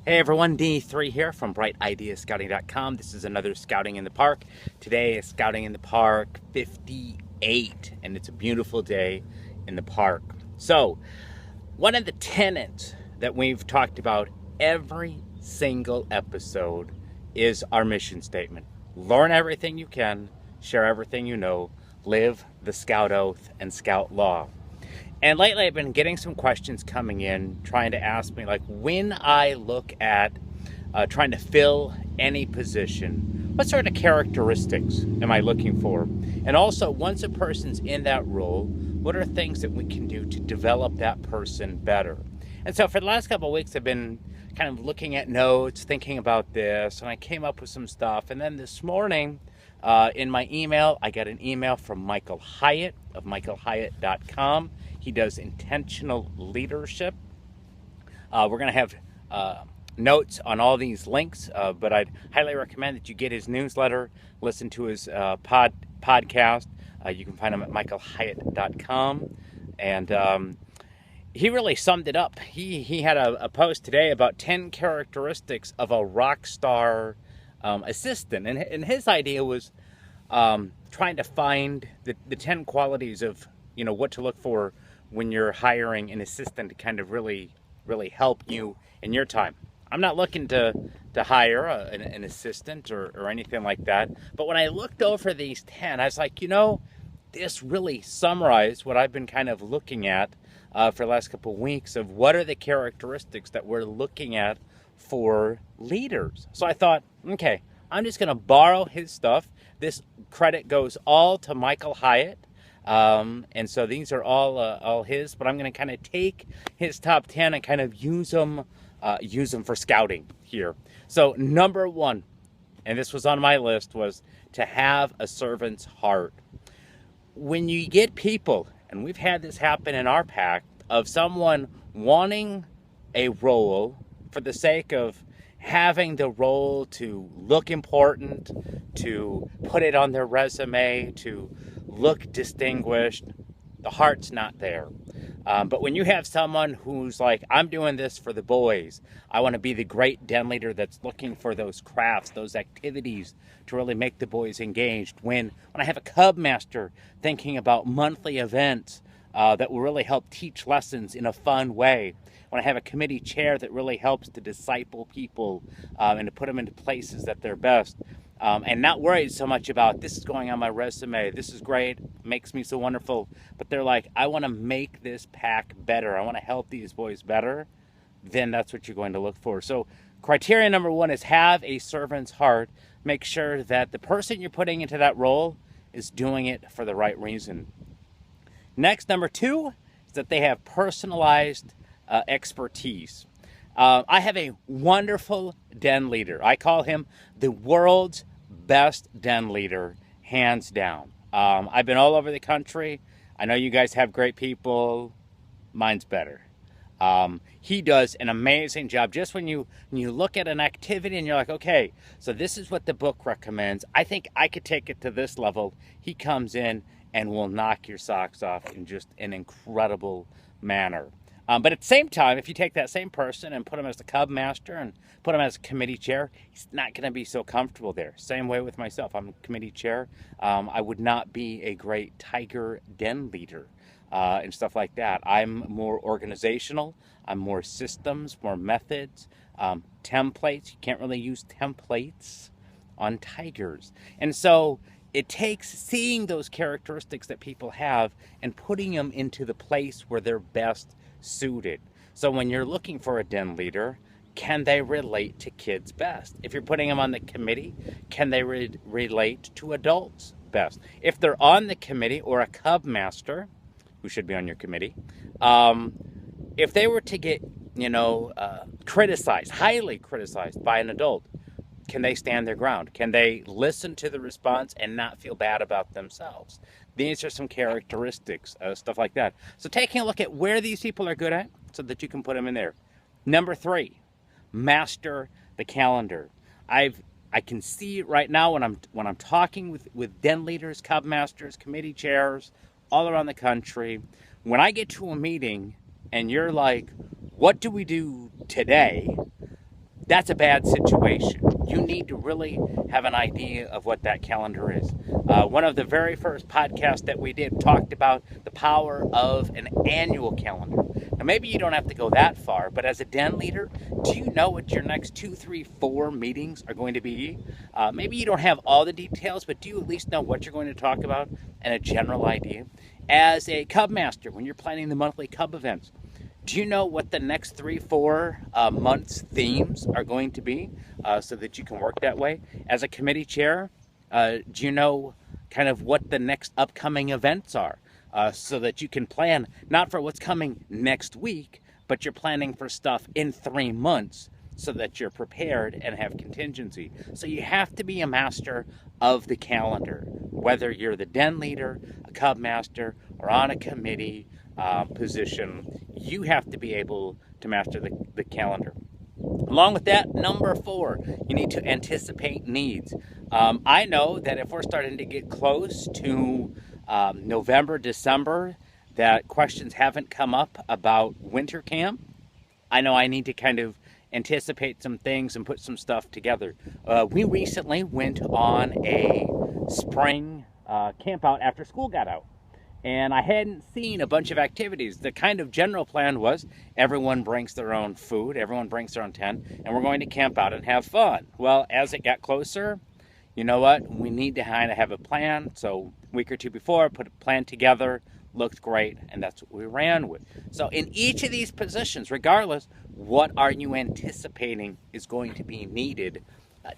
Hey everyone, D3 here from BrightIdeaScouting.com. This is another Scouting in the Park. Today is Scouting in the Park 58, and it's a beautiful day in the park. So, one of the tenets that we've talked about every single episode is our mission statement. Learn everything you can, share everything you know, live the Scout Oath and Scout Law. And lately I've been getting some questions coming in trying to ask me, like, when I look at trying to fill any position, what sort of characteristics am I looking for? And also, once a person's in that role, what are things that we can do to develop that person better? And so for the last couple of weeks, I've been kind of looking at notes, thinking about this, and I came up with some stuff. And then this morning, in my email, I got an email from Michael Hyatt of michaelhyatt.com. He does intentional leadership. We're going to have notes on all these links, but I'd highly recommend that you get his newsletter, listen to his podcast. You can find him at michaelhyatt.com. And he really summed it up. He had a post today about 10 characteristics of a Rockstar assistant. And his idea was trying to find the 10 qualities of, what to look for when you're hiring an assistant to kind of really help you in your time. I'm not looking to hire an assistant or anything like that. But when I looked over these 10, I was like, this really summarized what I've been kind of looking at for the last couple of weeks of what are the characteristics that we're looking at for leaders. So I thought, okay, I'm just going to borrow his stuff. This credit goes all to Michael Hyatt. And so these are all his, but I'm going to kind of take his top 10 and kind of use them for scouting here. So number one, and this was on my list, was to have a servant's heart. When you get people, and we've had this happen in our pack, of someone wanting a role for the sake of having the role to look important, to put it on their resume, to look distinguished, the heart's not there. But when you have someone who's like, I'm doing this for the boys, I want to be the great den leader that's looking for those crafts, those activities to really make the boys engaged. When I have a cub master thinking about monthly events that will really help teach lessons in a fun way. When I have a committee chair that really helps to disciple people and to put them into places that they're best. And not worried so much about this is going on my resume, this is great, makes me so wonderful, but they're like, I want to make this pack better, I want to help these boys better, then that's what you're going to look for. So criteria number one is have a servant's heart. Make sure that the person you're putting into that role is doing it for the right reason. Next, number two, is that they have personalized expertise. I have a wonderful den leader. I call him the world's best den leader, hands down. I've been all over the country. I know you guys have great people. Mine's better. He does an amazing job. Just when you look at an activity and you're like, okay, so this is what the book recommends. I think I could take it to this level. He comes in and will knock your socks off in just an incredible manner. But at the same time, if you take that same person and put him as the cub master and put him as a committee chair, he's not going to be so comfortable there. Same way with myself. I'm a committee chair. I would not be a great tiger den leader and stuff like that. I'm more organizational. I'm more systems, more methods, templates. You can't really use templates on tigers. And so it takes seeing those characteristics that people have and putting them into the place where they're best suited. So when you're looking for a den leader, can they relate to kids best? If you're putting them on the committee, can they relate to adults best? If they're on the committee, or a cub master, who should be on your committee, if they were to get, criticized, highly criticized by an adult, can they stand their ground? Can they listen to the response and not feel bad about themselves? These are some characteristics, stuff like that. So taking a look at where these people are good at so that you can put them in there. Number three, master the calendar. I can see right now when I'm talking with den leaders, cub masters, committee chairs all around the country, when I get to a meeting and you're like, what do we do today? that's a bad situation. You need to really have an idea of what that calendar is. One of the very first podcasts that we did talked about the power of an annual calendar. Now, maybe you don't have to go that far, but as a den leader, do you know what your next 2, 3, 4 meetings are going to be? Maybe you don't have all the details, but do you at least know what you're going to talk about and a general idea? As a Cub Master, when you're planning the monthly Cub events, do you know what the next 3, 4 months' themes are going to be so that you can work that way? As a committee chair, do you know kind of what the next upcoming events are so that you can plan not for what's coming next week, but you're planning for stuff in 3 months so that you're prepared and have contingency. So you have to be a master of the calendar, whether you're the den leader, a Cub Master, or on a committee position. You have to be able to master the calendar. Along with that, number 4, you need to anticipate needs. I know that if we're starting to get close to November, December, that questions haven't come up about winter camp. I know I need to kind of anticipate some things and put some stuff together. We recently went on a spring camp out after school got out. And I hadn't seen a bunch of activities. The kind of general plan was everyone brings their own food, everyone brings their own tent, and we're going to camp out and have fun. Well, as it got closer, you know what? We need to kind of have a plan. So a week or 2 before, put a plan together, looked great, and that's what we ran with. So in each of these positions, regardless, what are you anticipating is going to be needed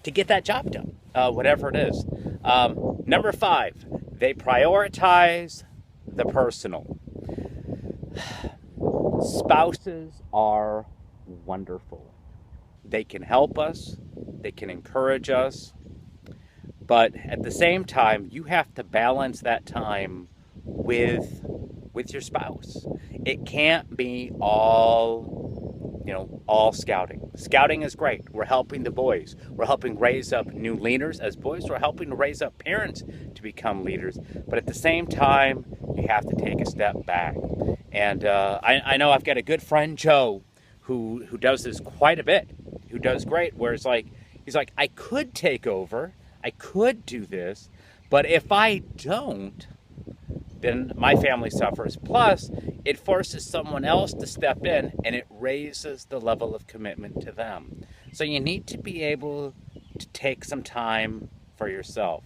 to get that job done, whatever it is. Number 5, they prioritize the personal. Spouses are wonderful. They can help us, they can encourage us, but at the same time, you have to balance that time with your spouse. It can't be all scouting. Scouting is great. We're helping the boys. We're helping raise up new leaders as boys. We're helping to raise up parents to become leaders. But at the same time, you have to take a step back. And I know I've got a good friend, Joe, who does this quite a bit, who does great, where he's like, I could take over, I could do this, but if I don't, then my family suffers. Plus, it forces someone else to step in, and it raises the level of commitment to them. So you need to be able to take some time for yourself.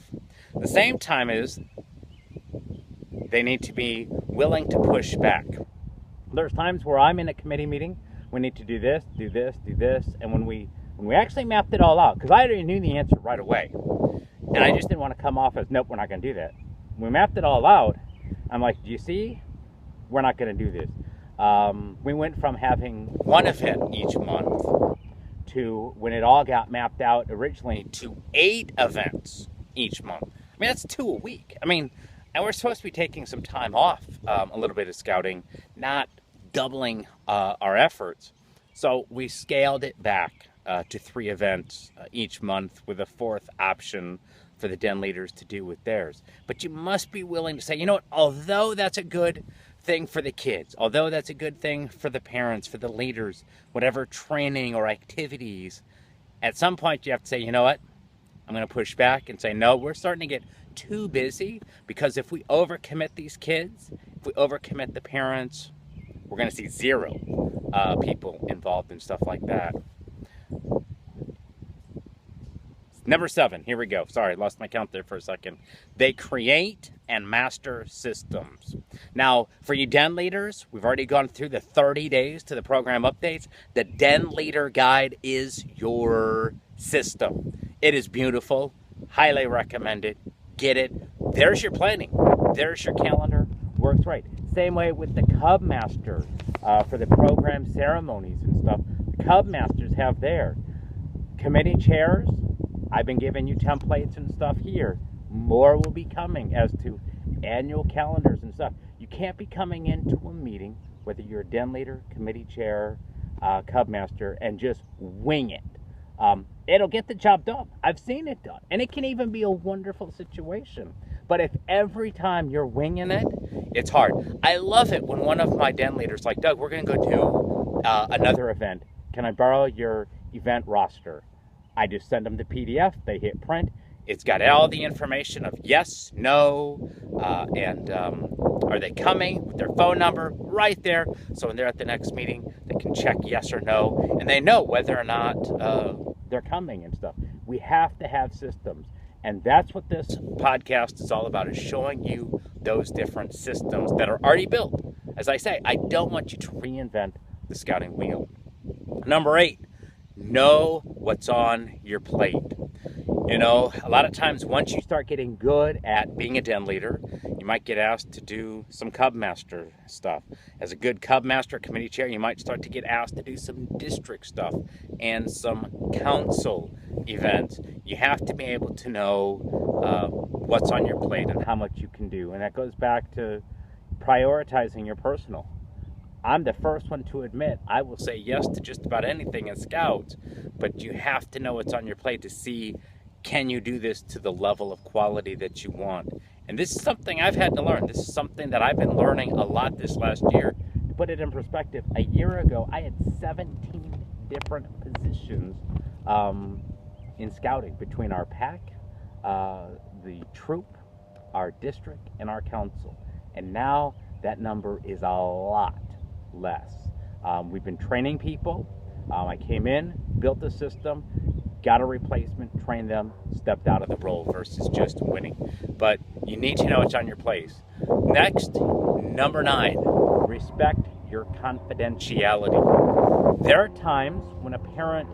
The same time is they need to be willing to push back. There's times where I'm in a committee meeting, we need to do this, do this, do this, and when we actually mapped it all out, because I already knew the answer right away, and I just didn't want to come off as, nope, we're not going to do that. When we mapped it all out, I'm like, do you see? We're not going to do this. We went from having 1 event each month to, when it all got mapped out originally, to 8 events each month. I mean, that's 2 a week. I mean, and we're supposed to be taking some time off, a little bit of scouting, not doubling our efforts. So we scaled it back to 3 events each month, with a 4th option for the den leaders to do with theirs. But you must be willing to say, you know what, although that's a good thing for the kids, although that's a good thing for the parents, for the leaders, whatever training or activities, at some point you have to say, you know what, I'm going to push back and say, no, we're starting to get too busy, because if we overcommit these kids, if we overcommit the parents, we're going to see 0 people involved in stuff like that. Number 7, here we go. Sorry, lost my count there for a second. They create and master systems. Now, for you den leaders, we've already gone through the 30 days to the program updates. The Den Leader Guide is your system. It is beautiful. Highly recommend it. Get it. There's your planning. There's your calendar. Works right. Same way with the Cub Master for the program ceremonies and stuff. The Cub Masters have their committee chairs. I've been giving you templates and stuff here. More will be coming as to annual calendars and stuff. You can't be coming into a meeting, whether you're a den leader, committee chair, Cub Master, and just wing it. It'll get the job done. I've seen it done. And it can even be a wonderful situation. But if every time you're winging it, it's hard. I love it when one of my den leaders like, Doug, we're going to go do another event. Can I borrow your event roster. I just send them the PDF, they hit print. It's got all the information of yes, no, and are they coming, with their phone number right there. So when they're at the next meeting, they can check yes or no, and they know whether or not they're coming and stuff. We have to have systems. And that's what this podcast is all about, is showing you those different systems that are already built. As I say, I don't want you to reinvent the scouting wheel. Number 8, know what's on your plate. You know, a lot of times once you start getting good at being a den leader, you might get asked to do some cub master stuff. As a good cub master committee chair, you might start to get asked to do some district stuff and some council events. You have to be able to know what's on your plate and how much you can do. And that goes back to prioritizing your personal. I'm the first one to admit I will say yes to just about anything in Scouts, but you have to know what's on your plate to see, can you do this to the level of quality that you want? And this is something I've had to learn. This is something that I've been learning a lot this last year. To put it in perspective, a year ago I had 17 different positions in scouting between our pack, the troop, our district, and our council. And now that number is a lot less. We've been training people. I came in, built the system, got a replacement, trained them, stepped out of the role versus just winning. But you need to know what's on your place. Next, number 9, respect your confidentiality. There are times when a parent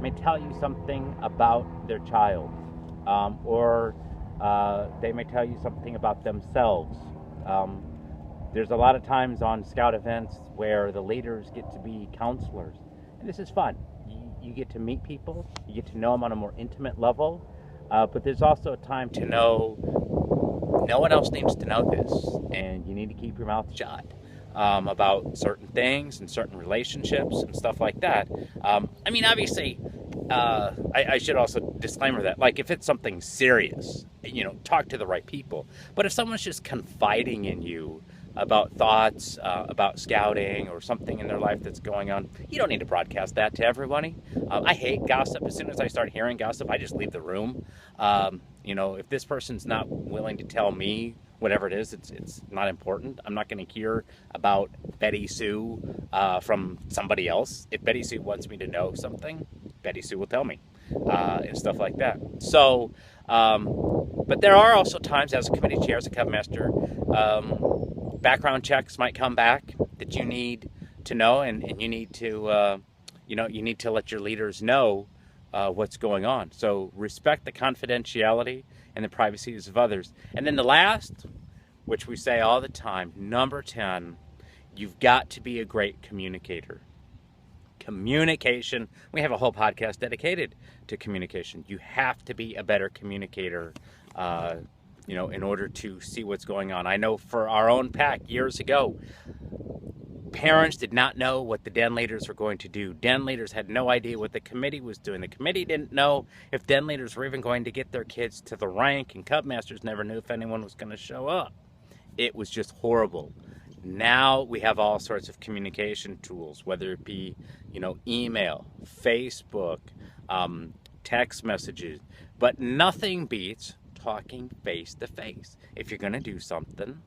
may tell you something about their child, or they may tell you something about themselves. There's a lot of times on Scout events where the leaders get to be counselors, and this is fun. You get to meet people, you get to know them on a more intimate level, but there's also a time to know no one else needs to know this, and you need to keep your mouth shut about certain things and certain relationships and stuff like that. I mean, obviously, I should also disclaimer that, like, if it's something serious, you know, talk to the right people. But if someone's just confiding in you about thoughts about scouting or something in their life that's going on, you don't need to broadcast that to everybody. I hate gossip. As soon as I start hearing gossip, I just leave the room. You know, if this person's not willing to tell me whatever it is, it's not important. I'm not going to hear about Betty Sue from somebody else. If Betty Sue wants me to know something, Betty Sue will tell me and stuff like that. So, but there are also times as a committee chair, as a cub master, background checks might come back that you need to know, and you need to, you know, you need to let your leaders know what's going on. So respect the confidentiality and the privacies of others. And then the last, which we say all the time, number 10, you've got to be a great communicator. Communication. We have a whole podcast dedicated to communication. You have to be a better communicator, you know, in order to see what's going on. I know for our own pack years ago, parents did not know what the den leaders were going to do. Den leaders had no idea what the committee was doing. The committee didn't know if den leaders were even going to get their kids to the rank, and cub masters never knew if anyone was going to show up. It was just horrible. Now we have all sorts of communication tools, whether it be, you know, email, Facebook, text messages, but nothing beats talking face to face. If you're going to do something,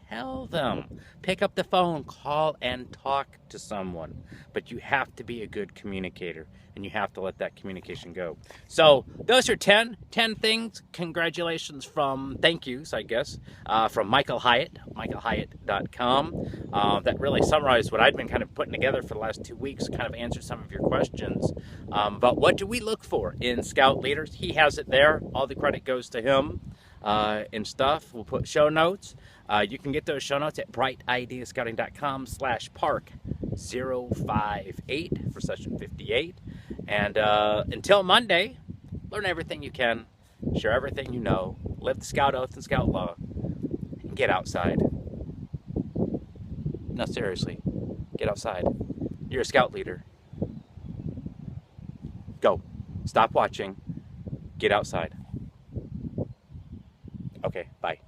tell them. Pick up the phone, call and talk to someone. But you have to be a good communicator, and you have to let that communication go. So those are 10 things. Congratulations thank yous, I guess, from Michael Hyatt, michaelhyatt.com. That really summarized what I'd been kind of putting together for the last 2 weeks, kind of answer some of your questions. But what do we look for in Scout leaders? He has it there. All the credit goes to him and stuff. We'll put show notes. You can get those show notes at brightideascouting.com/park058 for session 58. And until Monday, learn everything you can, share everything you know, live the Scout Oath and Scout Law, and get outside. No, seriously, get outside. You're a Scout leader. Go. Stop watching. Get outside. Okay, bye.